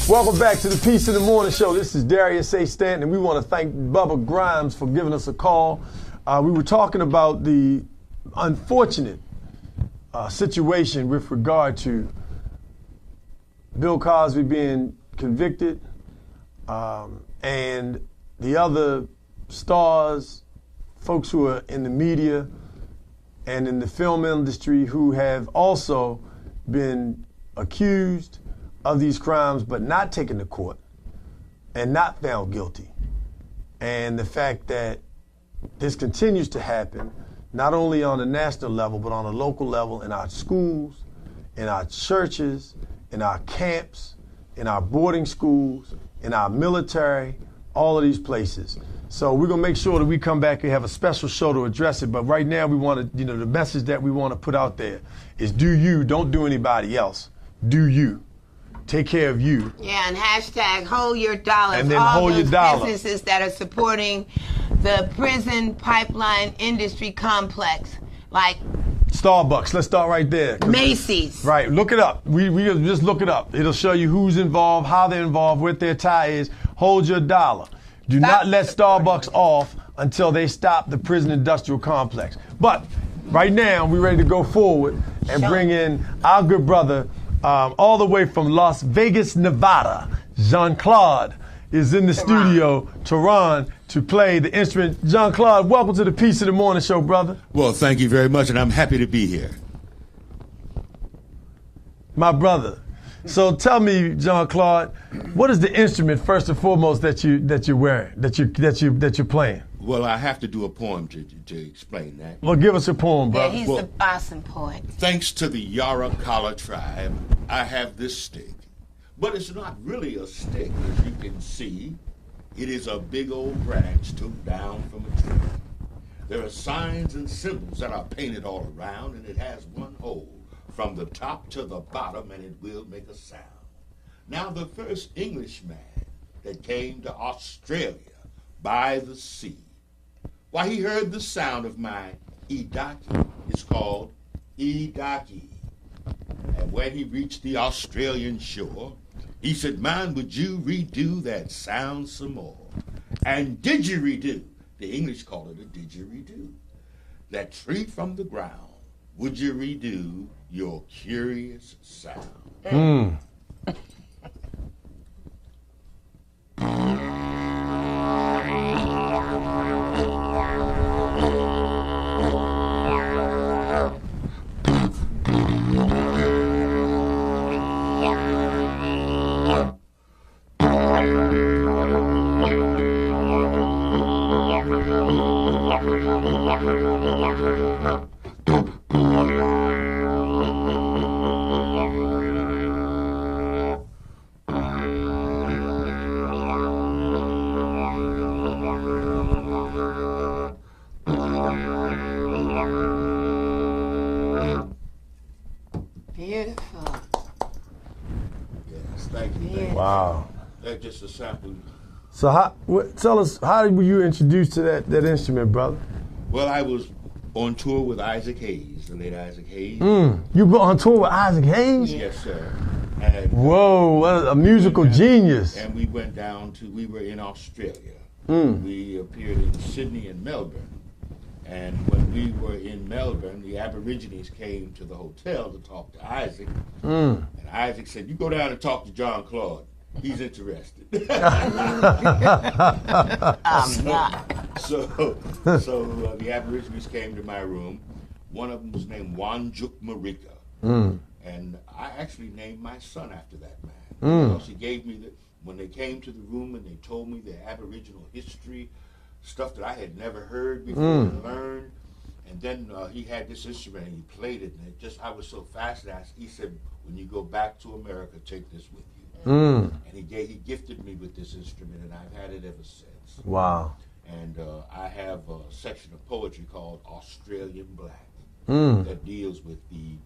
welcome back to the Peace in the Morning show. This is Darius Stanton, and we want to thank Bubba Grimes for giving us a call. We were talking about the unfortunate situation with regard to Bill Cosby being convicted and the other stars, folks who are in the media and in the film industry who have also been accused of these crimes but not taken to court and not found guilty. And the fact that this continues to happen not only on a national level but on a local level in our schools, in our churches, in our camps, in our boarding schools, in our military, all of these places. So we're going to make sure that we come back and have a special show to address it. But right now we want to, the message that we want to put out there is do you, don't do anybody else. Do you. Take care of you. Yeah, and hashtag hold your dollar. And then all hold those your dollar. businesses that are supporting the prison pipeline industry complex, like Starbucks. Let's start right there. Macy's. Right. Look it up. We just look it up. It'll show you who's involved, how they're involved, what their tie is. Hold your dollar. Do not let Starbucks off until they stop the prison industrial complex. But right now, we're ready to go forward and bring in our good brother, all the way from Las Vegas, Nevada. Jean-Claude is in the studio, Toran, to play the instrument. Jean-Claude, welcome to the Piece of the Morning Show, brother. Well, thank you very much, and I'm happy to be here. My brother. So tell me, Jean-Claude, what is the instrument first and foremost that you're wearing, that you're playing? Well, I have to do a poem to explain that. Well, give us a poem, brother. Yeah, he's an awesome poet. Thanks to the Yarra-Kala tribe, I have this stick. But it's not really a stick, as you can see. It is a big old branch took down from a tree. There are signs and symbols that are painted all around, and it has one hole from the top to the bottom, and it will make a sound. Now, the first Englishman that came to Australia by the sea, why, he heard the sound of my Idaki. It's called Idaki. And when he reached the Australian shore, he said, "Man, would you redo that sound some more?" And didgeridoo, the English call it a didgeridoo, that tree from the ground, would you redo your curious sound? Beautiful. Yes, thank you. Wow. That's just a sample. So tell us, how were you introduced to that instrument, brother? Well, I was on tour with Isaac Hayes, the late Isaac Hayes. You go on tour with Isaac Hayes? Yes, sir. And, whoa, what a musical genius. And we went down we were in Australia. We appeared in Sydney and Melbourne. And when we were in Melbourne, the Aborigines came to the hotel to talk to Isaac. And Isaac said, "You go down and talk to Jean-Claude. He's interested." I'm not. So the Aborigines came to my room. One of them was named Wanjuk Marika. And I actually named my son after that man. Because he gave me when they came to the room and they told me their Aboriginal history, stuff that I had never heard before and learned. And then he had this instrument and he played it, and I was so fascinated. He said, "When you go back to America, take this with you." And he gifted me with this instrument, and I've had it ever since. Wow. And I have a section of poetry called Australian Black that deals with the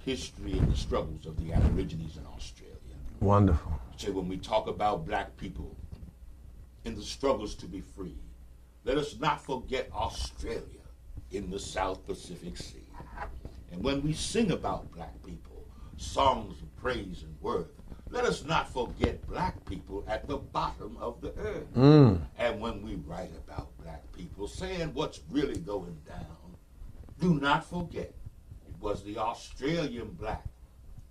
history and the struggles of the Aborigines in Australia. Wonderful. So when we talk about black people and the struggles to be free, let us not forget Australia in the South Pacific Sea. And when we sing about black people, songs of praise and worth, let us not forget black people at the bottom of the earth. And when we write about black people, saying what's really going down, do not forget it was the Australian black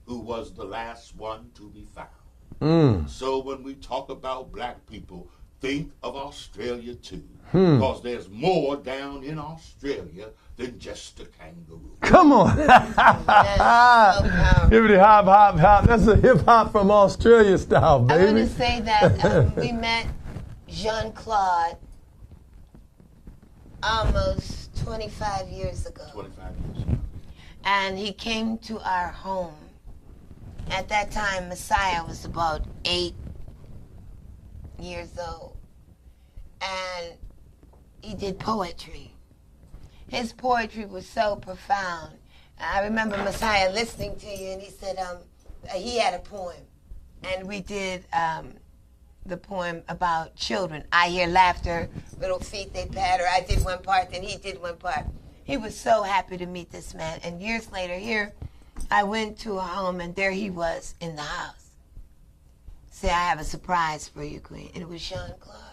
who was the last one to be found. So when we talk about black people, think of Australia too. Because there's more down in Australia than just a kangaroo. Come on. Hippity hop, hop, hop. That's a hip hop from Australia style, baby. I want to say that we met Jean-Claude almost 25 years ago. 25 years ago. And he came to our home. At that time, Messiah was about 8 years old. And he did poetry. His poetry was so profound. I remember Messiah listening to you, and he said he had a poem. And we did the poem about children. I hear laughter, little feet they patter. I did one part, then he did one part. He was so happy to meet this man. And years later, here, I went to a home, and there he was in the house. Say, I have a surprise for you, Queen. And it was Jean-Claude.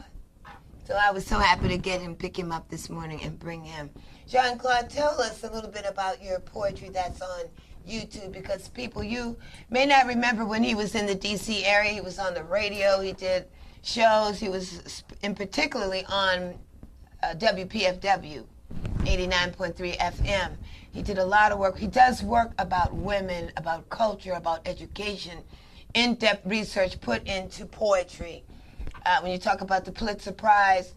So I was so happy to pick him up this morning and bring him. Jean-Claude, tell us a little bit about your poetry that's on YouTube, because people, you may not remember when he was in the D.C. area. He was on the radio. He did shows. He was in particularly on WPFW, 89.3 FM. He did a lot of work. He does work about women, about culture, about education, in-depth research put into poetry. When you talk about the Pulitzer Prize,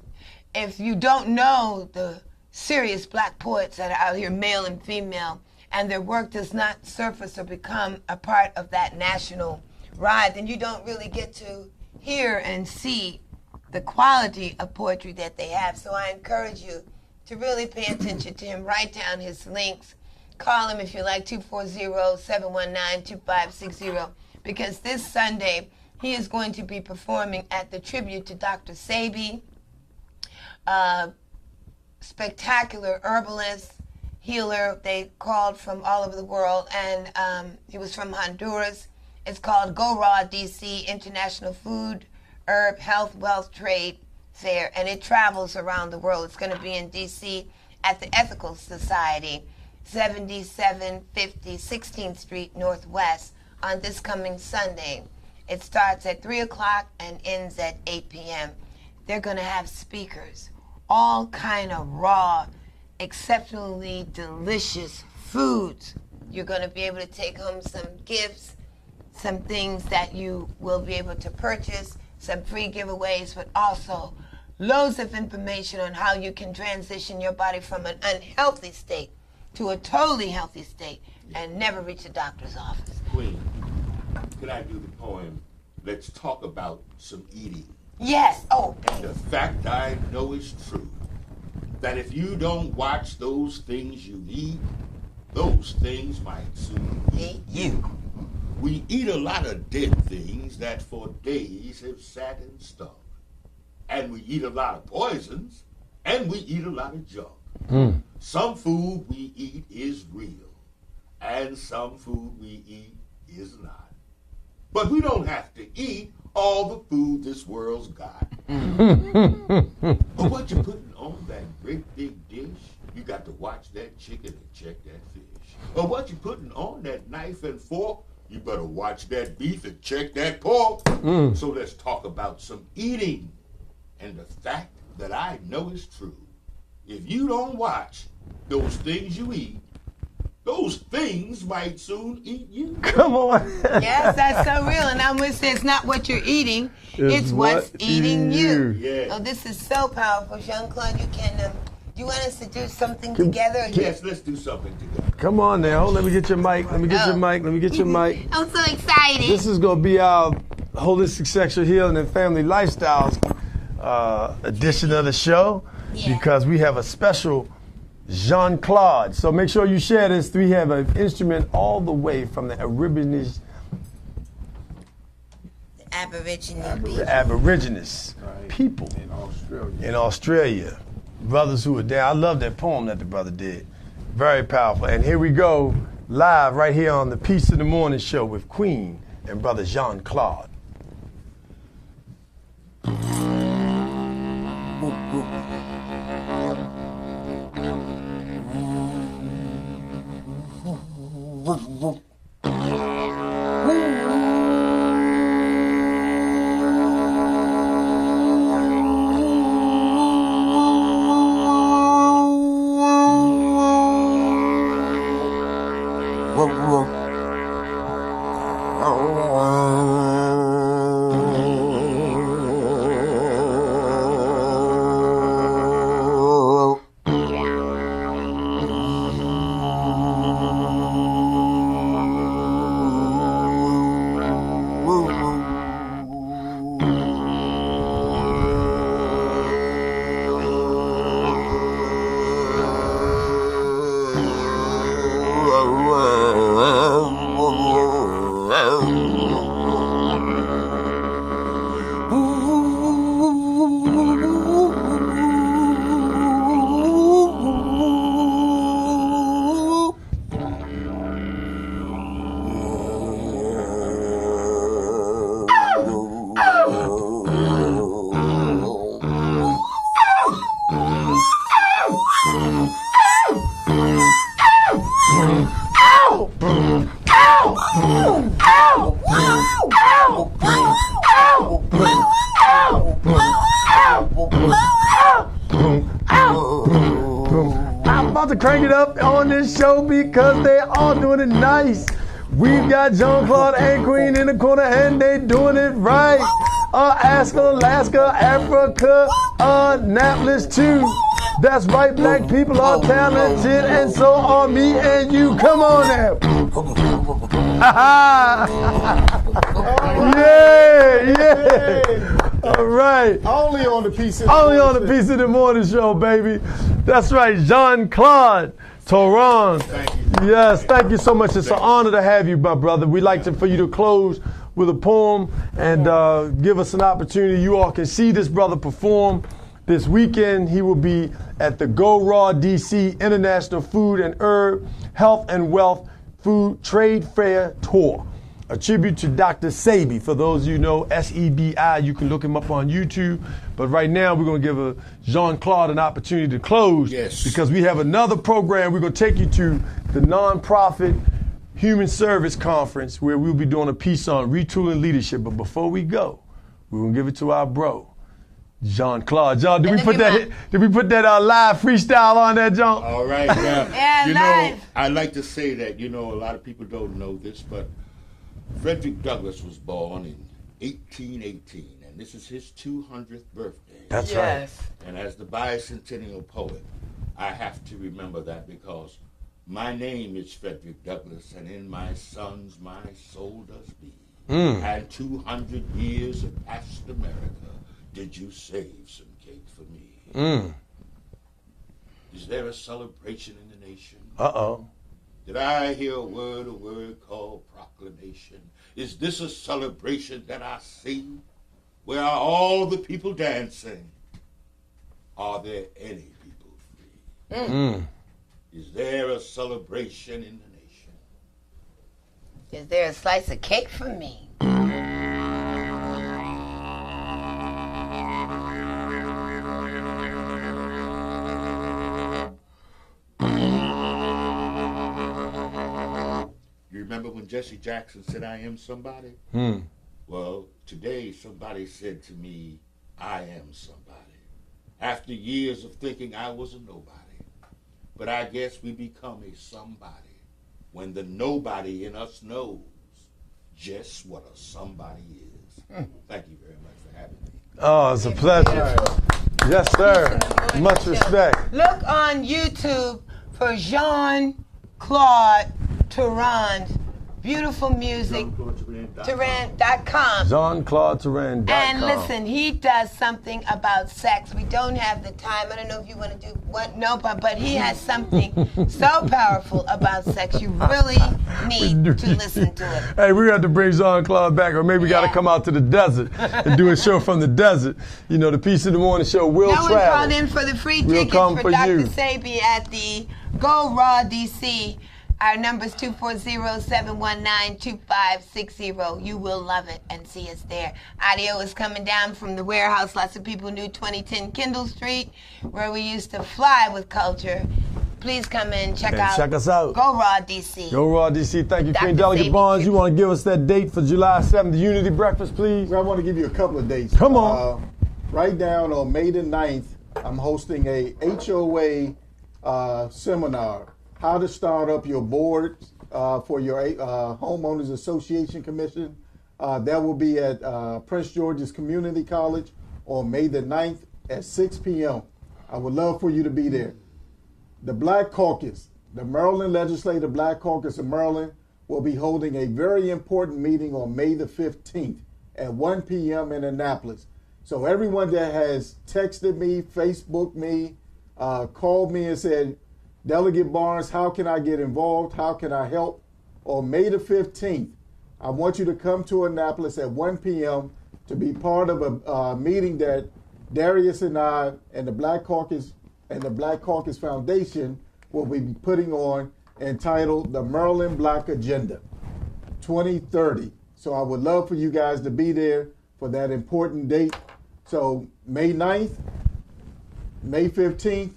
if you don't know the serious black poets that are out here, male and female, and their work does not surface or become a part of that national ride, then you don't really get to hear and see the quality of poetry that they have. So I encourage you to really pay attention to him. Write down his links. Call him if you like, 240-719-2560, because this Sunday he is going to be performing at the tribute to Dr. Sebi, spectacular herbalist, healer. They called from all over the world, and he was from Honduras. It's called Go Raw DC, International Food, Herb, Health, Wealth, Trade Fair, and it travels around the world. It's going to be in DC at the Ethical Society, 7750 16th Street Northwest on this coming Sunday. It starts at 3 o'clock and ends at 8 p.m. They're going to have speakers, all kind of raw, exceptionally delicious foods. You're going to be able to take home some gifts, some things that you will be able to purchase, some free giveaways, but also loads of information on how you can transition your body from an unhealthy state to a totally healthy state and never reach a doctor's office. Queen, could I do the poem, Let's Talk About Some Eating? Yes. Oh, and the fact I know is true, that if you don't watch those things you eat, those things might soon eat you. We eat a lot of dead things that for days have sat and stunk. And we eat a lot of poisons, and we eat a lot of junk. Some food we eat is real, and some food we eat is not. But we don't have to eat all the food this world's got. But what you putting on that great big dish, you got to watch that chicken and check that fish. Or what you putting on that knife and fork, you better watch that beef and check that pork. So let's talk about some eating. And the fact that I know is true, if you don't watch those things you eat, those things might soon eat you. Come on. Yes, that's so real. And I'm going to say it's not what you're eating, it's what's eating you. Yeah. Oh, this is so powerful. Jean-Claude, you can, do you want us to do something together? Yes, let's do something together. Come on now. Let me get your mic. Let me get your mic. Let me get your mic. I'm so excited. This is going to be our Holistic Sexual Healing and Family Lifestyles edition of the show, because we have a special Jean-Claude. So make sure you share this. We have an instrument all the way from the Aborigines people in Australia. Brothers who are there. I love that poem that the brother did. Very powerful. And here we go, live right here on the Peace of the Morning show with Queen and brother Jean-Claude. crank it up on this show because they all doing it nice. We've got Jean-Claude and Queen in the corner and they doing it right. Alaska, Africa, Annapolis too. That's right, black people are talented and so are me and you. Come on now. Yeah. All right. Only on the Piece of the Morning Show, baby. That's right, Jean-Claude Toran. Yes, thank you so much. It's an honor to have you, my brother. We'd like for you to close with a poem and give us an opportunity. You all can see this brother perform this weekend. He will be at the Go Raw DC International Food and Herb Health and Wealth Food Trade Fair Tour. A tribute to Dr. Sebi. For those of you who know Sebi, you can look him up on YouTube. But right now, we're going to give Jean-Claude an opportunity to close. Yes. Because we have another program. We're going to take you to the nonprofit Human Service Conference where we'll be doing a piece on retooling leadership. But before we go, we're going to give it to our bro, Jean-Claude. John, did we put that live freestyle on there, John? All right. Now, Yeah, live. I like to say that, a lot of people don't know this, but Frederick Douglass was born in 1818, and this is his 200th birthday. That's right. And as the bicentennial poet, I have to remember that because my name is Frederick Douglass, and in my sons my soul does be. And 200 years of past America, did you save some cake for me? Is there a celebration in the nation? Uh-oh. Did I hear a word called proclamation? Is this a celebration that I see? Where are all the people dancing? Are there any people free? Is there a celebration in the nation? Is there a slice of cake for me? You remember when Jesse Jackson said, I am somebody? Well, today somebody said to me, I am somebody. After years of thinking I was a nobody. But I guess we become a somebody when the nobody in us knows just what a somebody is. Thank you very much for having me. Oh, it's a pleasure. Yes, sir. Much respect. Look on YouTube for Jean-Claude Toran's beautiful music. Toran.com. JeanClaudeToran.com. And listen, he does something about sex. We don't have the time. I don't know if you want to do what, no, but he has something so powerful about sex. You really need to listen to it. Hey, we got to bring Jean-Claude back, or maybe we got to come out to the desert and do a show from the desert. The Piece of the Morning Show will travel. No one called in for the free tickets for Dr. Sebi at the Go Raw DC. Our number is 240-719-2560. You will love it and see us there. Audio is coming down from the warehouse. Lots of people knew 2010 Kendall Street, where we used to fly with culture. Please come in, check us out. Go Raw DC. Go Raw DC. Thank you, Dr. Queen Delegate Sebi. Barnes. You want to give us that date for July 7th, the Unity Breakfast, please? I want to give you a couple of dates. Come on. Right down on May the 9th, I'm hosting a HOA seminar. How to start up your board for your Homeowners Association Commission. That will be at Prince George's Community College on May the 9th at 6 p.m. I would love for you to be there. The Black Caucus, the Maryland Legislative Black Caucus of Maryland, will be holding a very important meeting on May the 15th at 1 p.m. in Annapolis. So everyone that has texted me, Facebooked me, called me and said, Delegate Barnes, how can I get involved? How can I help? On May the 15th, I want you to come to Annapolis at 1 p.m. to be part of a meeting that Darius and I and the Black Caucus and the Black Caucus Foundation will be putting on, entitled The Maryland Black Agenda 2030. So I would love for you guys to be there for that important date. So May 9th, May 15th,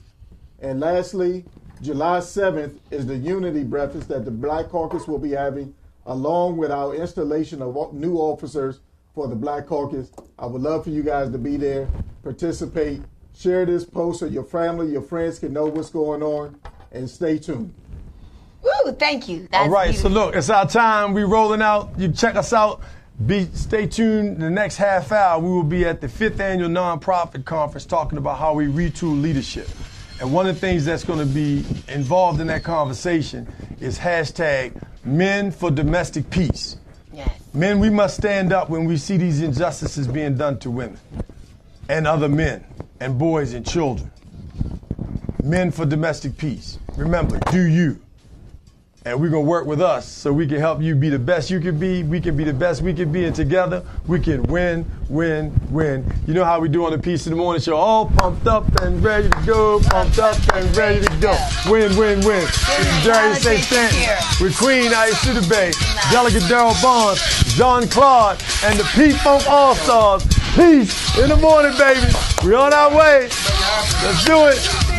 and lastly, July 7th is the Unity Breakfast that the Black Caucus will be having, along with our installation of new officers for the Black Caucus. I would love for you guys to be there, participate, share this post so your family, your friends can know what's going on. and stay tuned. Woo, thank you. That's all right, beautiful. so look, it's our time. We rolling out. You check us out. Stay tuned. The next half hour, we will be at the 5th Annual Nonprofit Conference talking about how we retool leadership. And one of the things that's going to be involved in that conversation is hashtag Men for Domestic Peace. Yes. Men, we must stand up when we see these injustices being done to women and other men and boys and children. Men for Domestic Peace. Remember, do you. And we're going to work with us so we can help you be the best you can be. We can be the best we can be. And together, we can win, win, win. You know how we do on the Peace in the Morning show. All pumped up and ready to go. Pumped up and ready to go. Win, win, win. This is Darius A. Stanton with Queen Aisha Bay, Delegate Darrell Barnes, John Claude, and the P-Funk All-Stars. Peace in the morning, baby. We on our way. Let's do it.